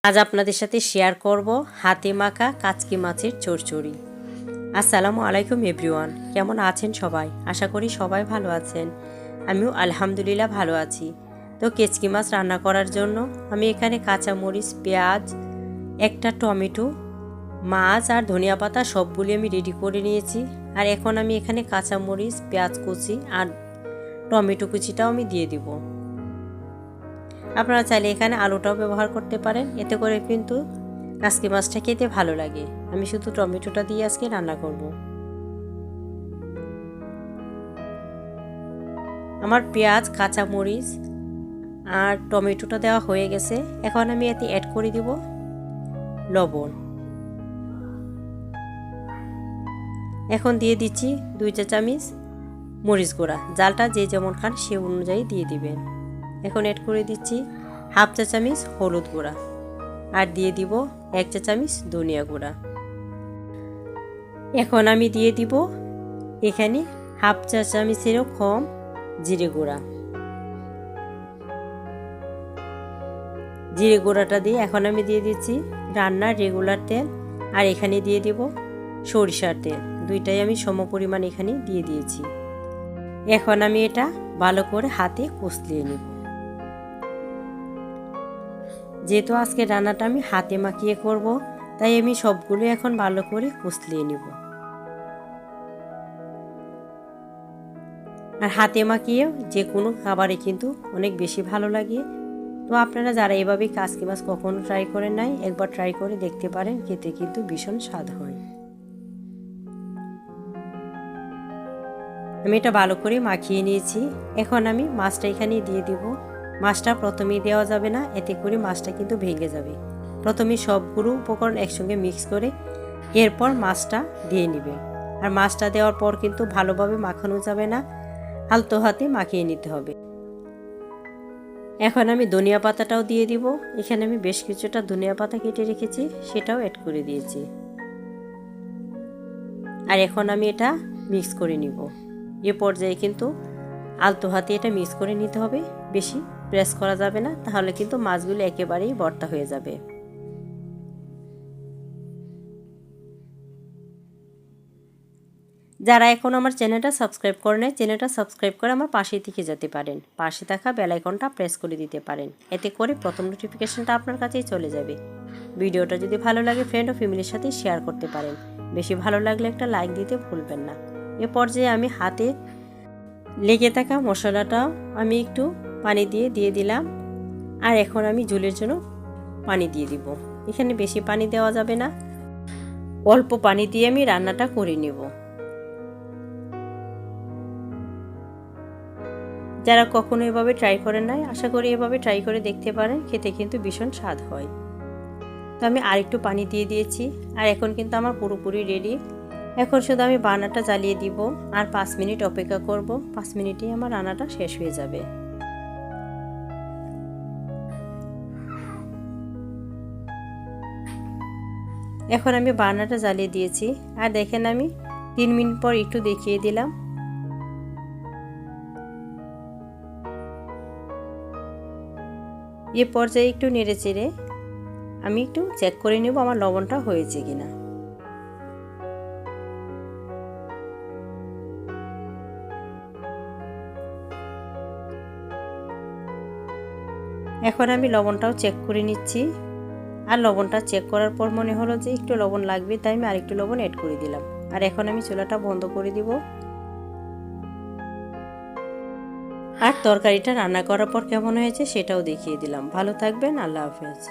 আজ আপনাদের সাথে শেয়ার করব হাতে মাখা কাচকি মাছের চচ্চড়ি। আসসালামু আলাইকুম এভরিওয়ান, কেমন আছেন সবাই? আশা করি সবাই ভালো আছেন। আমিও আলহামদুলিল্লাহ ভালো আছি। তো কেচকি মাছ রান্না করার জন্য আমি এখানে কাঁচামরিচ, পেঁয়াজ, একটা টমেটো, মাছ আর ধনিয়া পাতা সবগুলি আমি রেডি করে নিয়েছি। আর এখন আমি এখানে কাঁচামরিচ, পেঁয়াজ কুচি আর টমেটো কুচিটাও আমি দিয়ে দিব। আপনারা চাইলে এখানে আলুটাও ব্যবহার করতে পারেন, এতে করে কিন্তু কাচকি মাছটা খেতে ভালো লাগে। আমি শুধু টমেটোটা দিয়ে আজকে রান্না করব। আমার পেঁয়াজ, কাঁচামরিচ আর টমেটোটা দেওয়া হয়ে গেছে। এখন আমি এতে অ্যাড করে দিব লবণ। এখন দিয়ে দিচ্ছি 2 চা চামচ মরিচ গুঁড়া। জালটা যে যেমন খান সে অনুযায়ী দিয়ে দিবেন। এখন অ্যাড করে দিচ্ছি 1/2 চা চামচ হলুদ গুঁড়া আর দিয়ে দিব 1 চা চামচ ধনিয়া গুঁড়া। এখন আমি দিয়ে দিব এখানে 1/2 চা চামচেরও কম জিরে গুঁড়া। জিরে গুঁড়াটা দিয়ে এখন আমি দিয়ে দিচ্ছি রান্নার রেগুলার তেল আর এখানে দিয়ে দিব সরিষার তেল। দুইটাই আমি সম পরিমাণ এখানে দিয়ে দিয়েছি। এখন আমি এটা ভালো করে হাতে কষলিয়ে নেব। যেহেতু আজকে রান্নাটা আমি হাতে মাখিয়ে করব, তাই আমি সবগুলো এখন ভালো করে কষলিয়ে নেব। আর হাতে মাখিয়ে যে কোনো খাবারে কিন্তু অনেক বেশি ভালো লাগে। তো আপনারা যারা এভাবে কাচকি মাছ কখনো ট্রাই করেন নাই, একবার ট্রাই করে দেখতে পারেন, খেতে কিন্তু ভীষণ স্বাদ হয়। আমি এটা ভালো করে মাখিয়ে নিয়েছি। এখন আমি মাছটা এখানে দিয়ে দিব। মাছটা প্রথমেই দেওয়া যাবে না, এতে করে মাছটা কিন্তু ভেঙে যাবে। প্রথমে সবগুলো উপকরণ একসঙ্গে মিক্স করে এরপর মাছটা দিয়ে নেবে। আর মাছটা দেওয়ার পর কিন্তু ভালোভাবে মাখানো যাবে না, আলতো হাতে মাখিয়ে নিতে হবে। এখন আমি ধনিয়া পাতাটাও দিয়ে দিব। এখানে আমি বেশ কিছুটা ধনিয়া পাতা কেটে রেখেছি, সেটাও অ্যাড করে দিয়েছি। আর এখন আমি এটা মিক্স করে নিব। এ পর্যায়ে কিন্তু আলতো হাতে এটা মিক্স করে নিতে হবে, বেশি প্রেস করা যাবে না, তাহলে কিন্তু মাছগুলো একেবারেই ভর্তা হয়ে যাবে। যারা এখন আমার চ্যানেলটা সাবস্ক্রাইব করে নেয়, চ্যানেলটা সাবস্ক্রাইব করে আমার পাশেই থেকে যেতে পারেন। পাশে থাকা বেল আইকনটা প্রেস করে দিতে পারেন, এতে করে প্রথম নোটিফিকেশনটা আপনার কাছেই চলে যাবে। ভিডিওটা যদি ভালো লাগে ফ্রেন্ড ও ফ্যামিলির সাথে শেয়ার করতে পারেন। বেশি ভালো লাগলে একটা লাইক দিতে ভুলবেন না। এ পর্যায়ে আমি হাতে লেগে থাকা মশলাটাও আমি একটু পানি দিয়ে দিলাম। আর এখন আমি ঝোলের জন্য পানি দিয়ে দিব। এখানে বেশি পানি দেওয়া যাবে না, অল্প পানি দিয়ে আমি রান্নাটা করে নেব। যারা কখনো এভাবে ট্রাই করেন নাই, আশা করি এভাবে ট্রাই করে দেখতে পারেন, খেতে কিন্তু ভীষণ স্বাদ হয়। তো আমি আরেকটু পানি দিয়ে দিয়েছি। আর এখন কিন্তু আমার পুরোপুরি রেডি। এখন শুধু আমি বার্নারটা জ্বালিয়ে দিব আর 5 মিনিট অপেক্ষা করব। 5 মিনিটেই আমার রান্নাটা শেষ হয়ে যাবে। এখন আমি বার্নারটা জ্বালিয়ে দিয়েছি। আর দেখেন আমি 3 মিনিট পর একটু দেখিয়ে দিলাম। এ পর্যায়ে একটু নেড়ে চেড়ে আমি একটু চেক করে নেব আমার লবণটা হয়েছে কিনা। এখন আমি লবণটাও চেক করে নিচ্ছি। আর লবণটা চেক করার পর মনে হলো যে একটু লবণ লাগবে, তাই আমি আরেকটু লবণ অ্যাড করে দিলাম। আর এখন আমি চুলাটা বন্ধ করে দিব। আর তরকারিটা রান্না করার পর কেমন হয়েছে সেটাও দেখিয়ে দিলাম। ভালো থাকবেন, আল্লাহ হাফেজ।